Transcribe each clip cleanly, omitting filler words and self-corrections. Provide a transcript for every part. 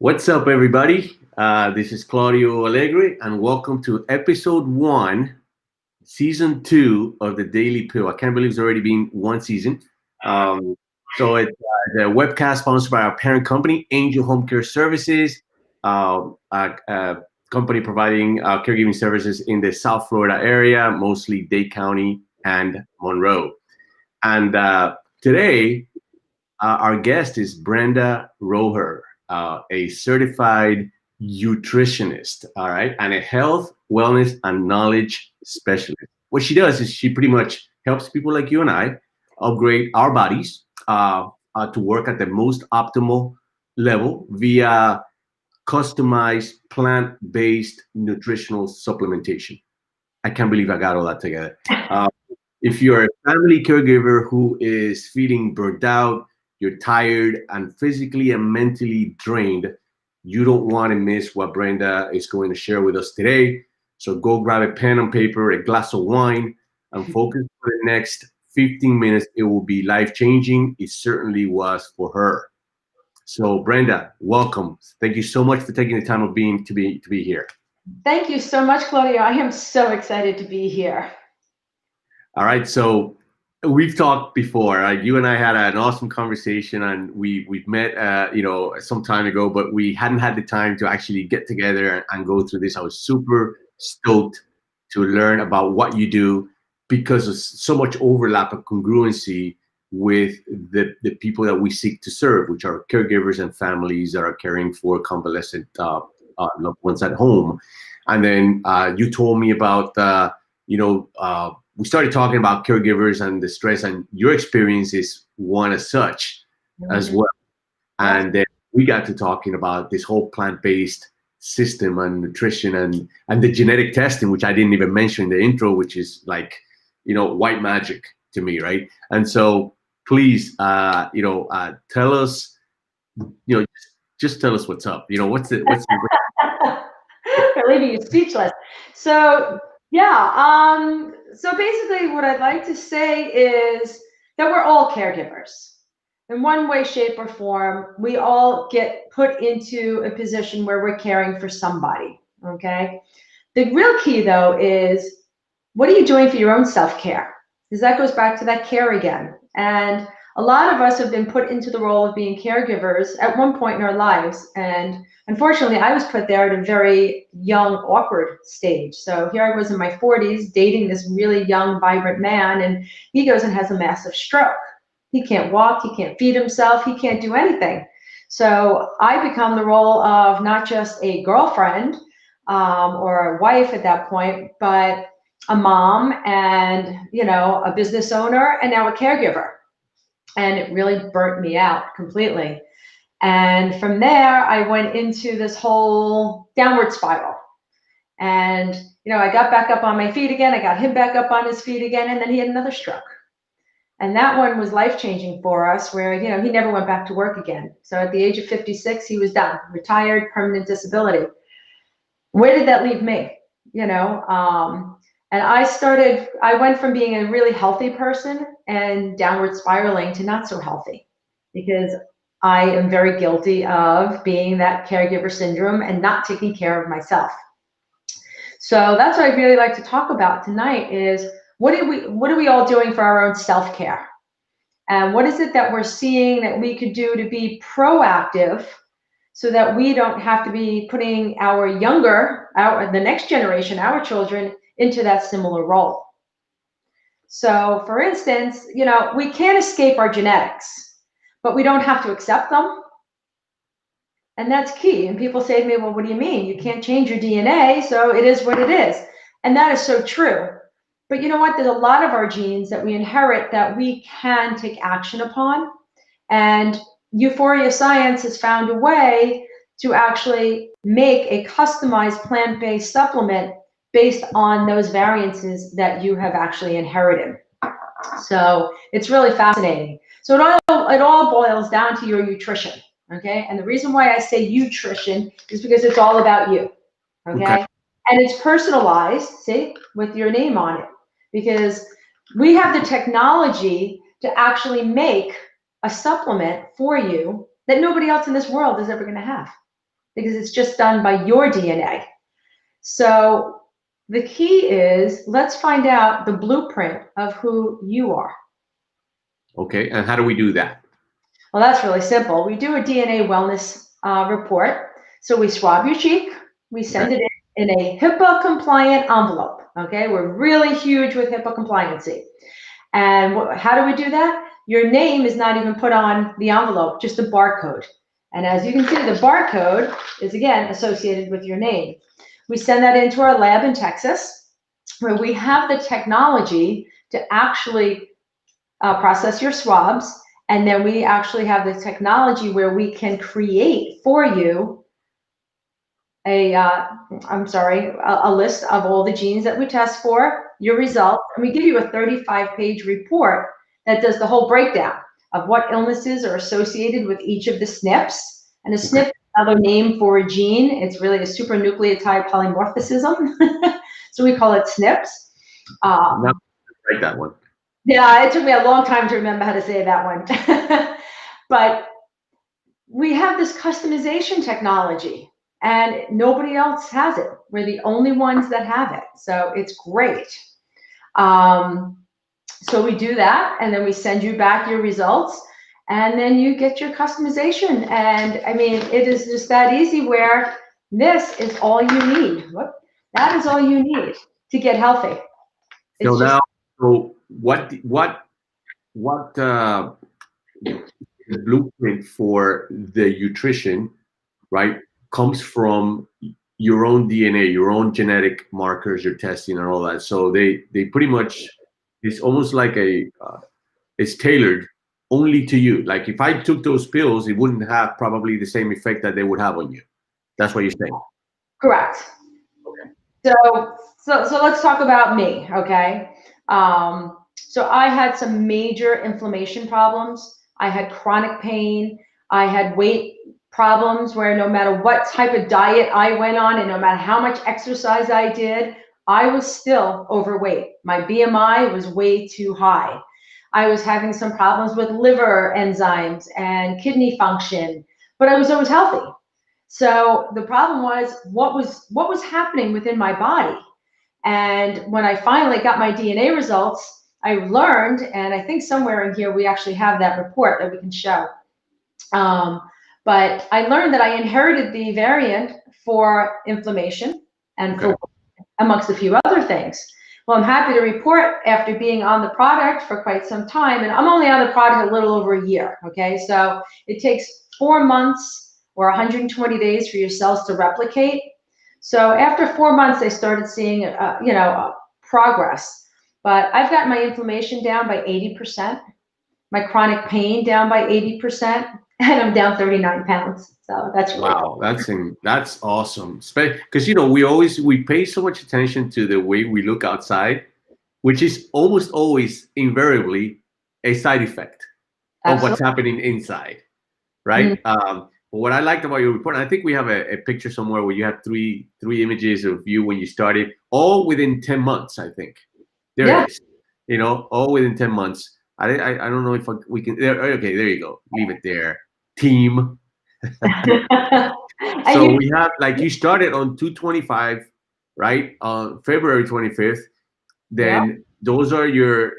What's up, everybody? This is Claudio Allegri, and welcome to episode one, season two of the Daily Pill. I can't believe it's already been one season. So it's the webcast sponsored by our parent company, Angel Home Care Services, a company providing caregiving services in the South Florida area, mostly Dade County and Monroe. And today, our guest is Brenda Roher, a certified nutritionist, all right, and a health, wellness, and knowledge specialist. What she does is she pretty much helps people like you and I upgrade our bodies to work at the most optimal level via customized plant-based nutritional supplementation. I can't believe I got all that together. Uh, if you're a family caregiver who is feeling burnt out, you're tired and physically and mentally drained, you don't want to miss what Brenda is going to share with us today. So go grab a pen and paper, a glass of wine, and focus for the next 15 minutes. It will be life changing. It certainly was for her. So Brenda, welcome. Thank you so much for taking the time of being to be here. Thank you so much, Claudia. I am so excited to be here. All right, so we've talked before. You and I had an awesome conversation, and we've met, some time ago, but we hadn't had the time to actually get together and go through this. I was super stoked to learn about what you do because of so much overlap and congruency with the people that we seek to serve, which are caregivers and families that are caring for convalescent loved ones at home. And then you told me about we started talking about caregivers and the stress, and your experience is one as such as well. And then we got to talking about this whole plant-based system and nutrition and the genetic testing, which I didn't even mention in the intro, which is like, white magic to me, right? And so please, tell us, just tell us what's up. I'm leaving you speechless. So yeah, so basically what I'd like to say is that we're all caregivers. In one way, shape, or form, we all get put into a position where we're caring for somebody, okay? The real key, though, is what are you doing for your own self-care? Because that goes back to that care again. And a lot of us have been put into the role of being caregivers at one point in our lives. And unfortunately, I was put there at a very young, awkward stage. So here I was in my 40s dating this really young, vibrant man, and he goes and has a massive stroke. He can't walk, he can't feed himself, he can't do anything. So I become the role of not just a girlfriend or a wife at that point, but a mom and, a business owner and now a caregiver. And it really burnt me out completely. And from there, I went into this whole downward spiral. And, I got back up on my feet again. I got him back up on his feet again. And then he had another stroke. And that one was life-changing for us where, he never went back to work again. So at the age of 56, he was done, retired, permanent disability. Where did that leave me? And I went from being a really healthy person and downward spiraling to not so healthy because I am very guilty of being that caregiver syndrome and not taking care of myself. So that's what I'd really like to talk about tonight is what are we all doing for our own self-care? And what is it that we're seeing that we could do to be proactive so that we don't have to be putting the next generation, our children, into that similar role. So for instance, we can't escape our genetics, but we don't have to accept them. And that's key. And people say to me, well, what do you mean? You can't change your DNA, so it is what it is. And that is so true. But you know what? There's a lot of our genes that we inherit that we can take action upon. And Euphoria Science has found a way to actually make a customized plant-based supplement based on those variances that you have actually inherited. So it's really fascinating. So it all boils down to your nutrition, okay? And the reason why I say nutrition is because it's all about you, okay? And it's personalized, see, with your name on it, because we have the technology to actually make a supplement for you that nobody else in this world is ever going to have. because it's just done by your DNA. So the key is, let's find out the blueprint of who you are. Okay, and how do we do that? Well, that's really simple. We do a DNA wellness report. So we swab your cheek, we send it in a HIPAA compliant envelope. Okay, we're really huge with HIPAA compliancy. And how do we do that? Your name is not even put on the envelope, just a barcode. And as you can see, the barcode is again associated with your name. We send that into our lab in Texas, where we have the technology to actually process your swabs. And then we actually have the technology where we can create for you a list of all the genes that we test for, your results, and we give you a 35-page report that does the whole breakdown of what illnesses are associated with each of the SNPs. And a SNP is another name for a gene. It's really a supernucleotide polymorphism. So we call it SNPs. Write that one. Yeah, it took me a long time to remember how to say that one. But we have this customization technology, and nobody else has it. We're the only ones that have it. So it's great. So we do that, and then we send you back your results, and then you get your customization. And I mean, it is just that easy, where this is all you need. That is all you need to get healthy. So now, so what the blueprint for the nutrition, right, comes from your own DNA, your own genetic markers you're testing and all that. So they pretty much, it's almost like it's tailored only to you. Like if I took those pills, it wouldn't have probably the same effect that they would have on you. That's what you're saying. Correct. Okay. So let's talk about me, okay? So I had some major inflammation problems. I had chronic pain. I had weight problems where no matter what type of diet I went on and no matter how much exercise I did, I was still overweight. My BMI was way too high. I was having some problems with liver enzymes and kidney function, but I was always healthy. So the problem was what was happening within my body. And when I finally got my DNA results, I learned, and I think somewhere in here we actually have that report that we can show. But I learned that I inherited the variant for inflammation and for, amongst a few other things. Well, I'm happy to report, after being on the product for quite some time, and I'm only on the product a little over a year, okay? So it takes 4 months or 120 days for your cells to replicate. So after 4 months, I started seeing, progress. But I've got my inflammation down by 80%, my chronic pain down by 80%, and I'm down 39 pounds. So that's really wow. That's awesome. Because we pay so much attention to the way we look outside, which is almost always invariably a side effect of what's happening inside, right? But what I liked about your report, and I think we have a picture somewhere where you have three images of you when you started, all within 10 months, I think. There it is. All within 10 months. I don't know if we can. Okay, there you go. Leave it there. Team. So we have, like, you started on 225, right? On February 25th. Then those are your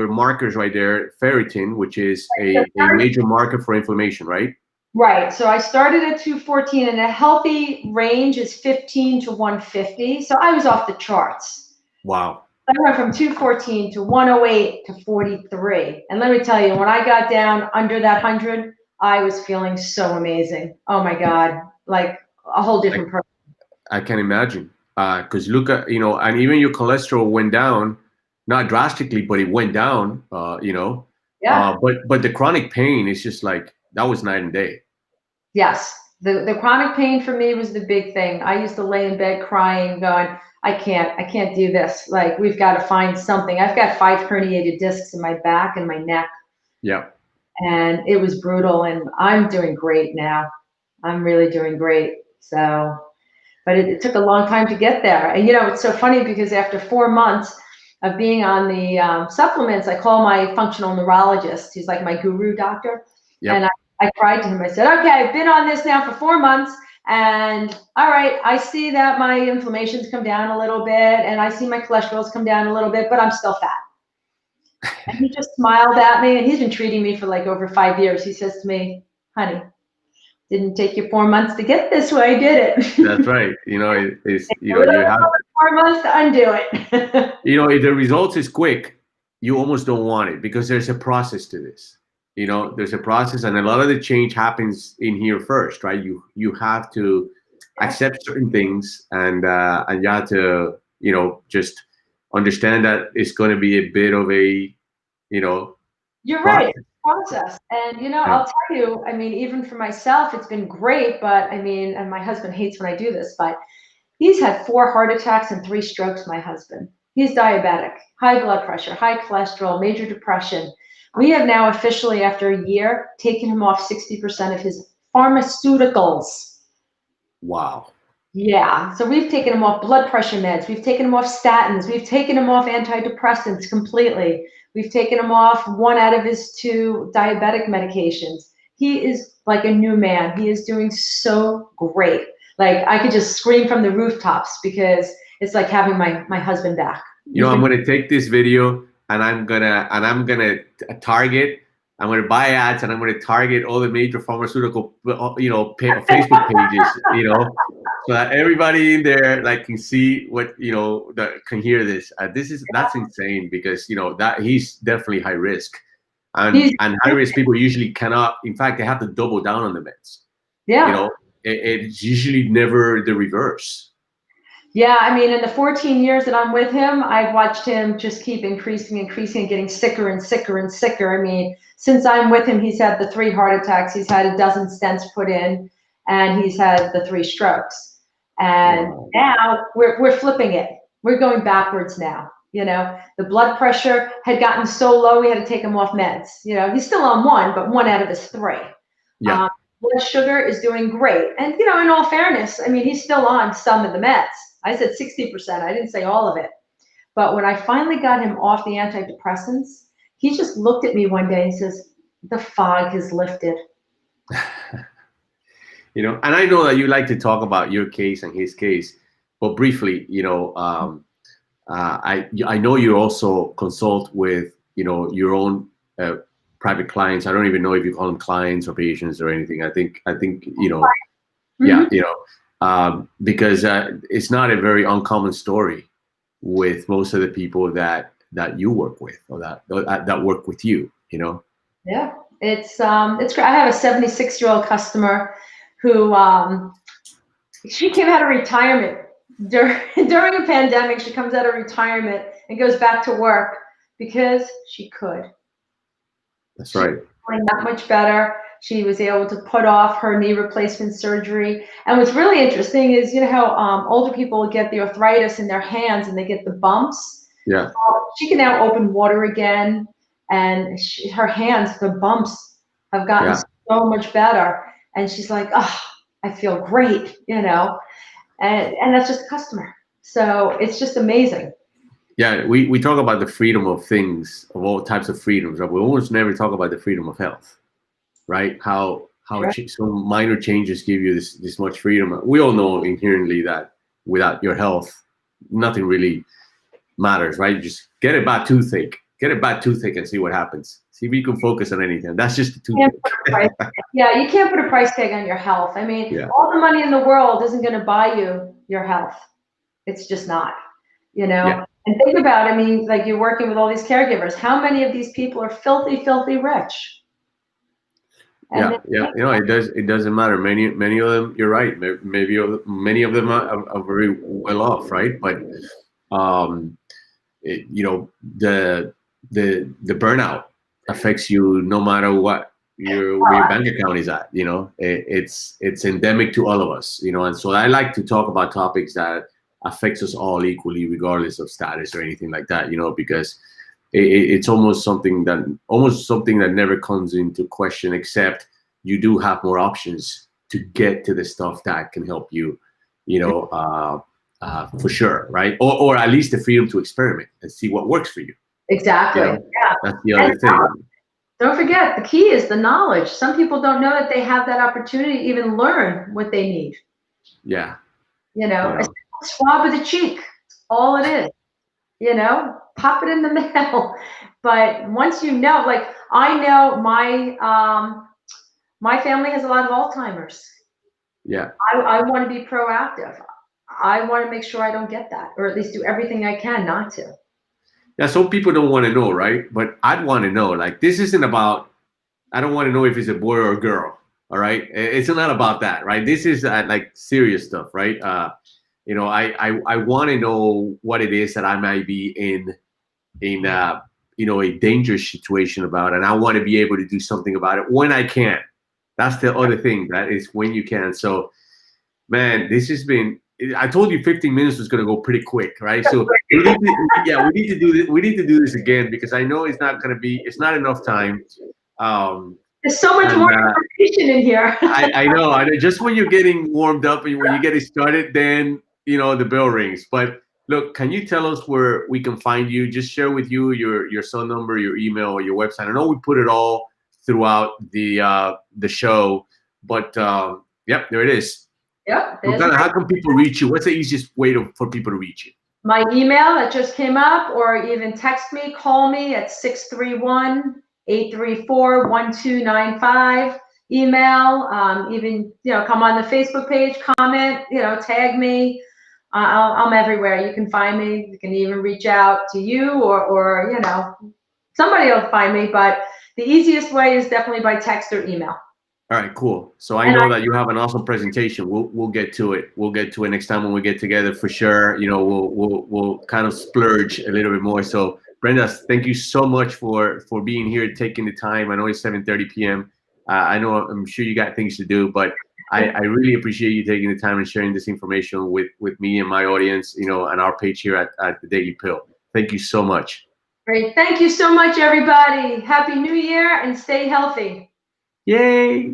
markers right there. Ferritin, which is a major marker for inflammation, right? Right. So I started at 214, and a healthy range is 15 to 150. So I was off the charts. Wow. I went from 214 to 108 to 43. And let me tell you, when I got down under that 100, I was feeling so amazing. Oh my God, like a whole different person. I can imagine. Because look at, and even your cholesterol went down, not drastically, but it went down, Yeah. But the chronic pain is just like, that was night and day. Yes. The chronic pain for me was the big thing. I used to lay in bed crying, going, I can't do this. Like, we've got to find something. I've got 5 herniated discs in my back and my neck. Yeah. And it was brutal, and I'm doing great now. I'm really doing great. So, but it took a long time to get there. And, it's so funny because after 4 months of being on the supplements, I call my functional neurologist. He's like my guru doctor. Yep. And I cried to him. I said, okay, I've been on this now for 4 months, And all right, I see that my inflammation's come down a little bit and I see my cholesterol's come down a little bit, but I'm still fat. And he just smiled at me, and he's been treating me for like over 5 years. He says to me, honey, didn't take you 4 months to get this way, did it? That's right. You know, it's, you know, It you have, 4 months to undo it. you know, if the results is quick, you almost don't want it because there's a process to this. You know, there's a process, and a lot of the change happens in here first, right? You have to accept certain things, and you have to, you know, just understand that it's going to be a bit of a, you know, You're right. process. Process. And, you know, Yeah. I'll tell you, I mean, even for myself, it's been great. But I mean, and my husband hates when I do this, but he's had 4 heart attacks and 3 strokes, my husband. He's diabetic, high blood pressure, high cholesterol, major depression. We have now officially, after a year, taken him off 60% of his pharmaceuticals. Wow. Yeah, so we've taken him off blood pressure meds. We've taken him off statins. We've taken him off antidepressants completely. We've taken him off 1 out of his 2 diabetic medications. He is like a new man. He is doing so great. Like I could just scream from the rooftops because it's like having my husband back. You know, I'm going to take this video and I'm gonna target. I'm going to buy ads and I'm going to target all the major pharmaceutical, you know, Facebook pages, you know, so that everybody in there like can see what, you know, that can hear this. That's insane because, you know, that he's definitely high risk, and high risk people usually cannot. In fact, they have to double down on the meds. Yeah. You know, it's usually never the reverse. Yeah, I mean, in the 14 years that I'm with him, I've watched him just keep increasing and getting sicker and sicker and sicker. I mean, since I'm with him, he's had the 3 heart attacks, he's had a dozen stents put in, and he's had the 3 strokes. And Wow. now we're flipping it. We're going backwards now. You know, the blood pressure had gotten so low, we had to take him off meds. You know, he's still on 1, but 1 out of his 3. Yeah. Blood sugar is doing great. And, you know, in all fairness, I mean, he's still on some of the meds. I said 60%. I didn't say all of it. But when I finally got him off the antidepressants, he just looked at me one day and says, the fog has lifted. You know, and I know that you like to talk about your case and his case, but briefly, you know, I know you also consult with, you know, your own private clients. I don't even know if you call them clients or patients or anything. I think you know, yeah, you know, because it's not a very uncommon story with most of the people that you work with or that work with you. You know. Yeah, it's great. I have a 76-year-old customer who she came out of retirement during a pandemic. She comes out of retirement and goes back to work because she could. That's right. Feeling that much better. She was able to put off her knee replacement surgery. And what's really interesting is, you know how older people get the arthritis in their hands and they get the bumps? Yeah. She can now open water again, and her hands, the bumps have gotten so much better. And she's like, oh, I feel great, you know? And that's just a customer. So it's just amazing. Yeah, we talk about the freedom of things, of all types of freedoms, but we almost never talk about the freedom of health, right? How some minor changes give you this much freedom. We all know inherently that without your health, nothing really matters, right? You just get a bad toothache, and see what happens. See if you can focus on anything. That's just the toothache. Yeah, you can't put a price tag on your health. I mean, all the money in the world isn't going to buy you your health. It's just not, you know? Yeah. And think about, I mean, like you're working with all these caregivers. How many of these people are filthy, filthy rich? And yeah. You know, it doesn't matter. Many of them, you're right. Many of them are very well off, right? But you know, the burnout affects you no matter what where your bank account is at. You know, it's endemic to all of us. You know, and so I like to talk about topics that affects us all equally, regardless of status or anything like that. You know, because it's almost something that never comes into question, except you do have more options to get to the stuff that can help you. You know. For sure, right? Or at least the freedom to experiment and see what works for you. Exactly. You know? Yeah. That's the other thing. Don't forget, the key is the knowledge. Some people don't know that they have that opportunity to even learn what they need. Yeah. You know, You a know. simple swab of the cheek. That's all it is. You know, pop it in the mail. But once you know, like I know my family has a lot of Alzheimer's. Yeah. I want to be proactive. I want to make sure I don't get that, or at least do everything I can not to. Yeah. Some people don't want to know, right? But I'd want to know. Like, this isn't about. I don't want to know if it's a boy or a girl. All right. It's not about that, right? This is like serious stuff, right? You know, I want to know what it is that I might be in you know, a dangerous situation about, and I want to be able to do something about it when I can. That's the other thing, that is when you can. So, man, this has been. I told you 15 minutes was going to go pretty quick, right? So we need to, yeah, we need to do this. We need to do this again because I know it's not going to be. It's not enough time. Um, There's so much and more information in here. I know. I know. Just when you're getting warmed up and when you get it started, then you know the bell rings. But look, can you tell us where we can find you? Just share with you your cell number, your email, or your website. I know we put it all throughout the show, but yep, there it is. Yep, So there's kind of, my, how can people reach you? What's the easiest way for people to reach you? my email that just came up, or even text me, call me at 631-834-1295. Email, even, you know, come on the Facebook page, comment, you know, tag me. I'm everywhere. You can find me. You can even reach out to you, or you know, somebody will find me. But the easiest way is definitely by text or email. All right, cool. So I And know that you have an awesome presentation. We'll get to it. We'll get to it next time when we get together for sure. You know, we'll kind of splurge a little bit more. So Brenda, thank you so much for being here, taking the time. I know it's 7:30 p.m. I know I'm sure you got things to do, but I really appreciate you taking the time and sharing this information with me and my audience. You know, and our page here at the Daily Pill. Thank you so much. great. Thank you so much, everybody. Happy New Year and stay healthy. Yay!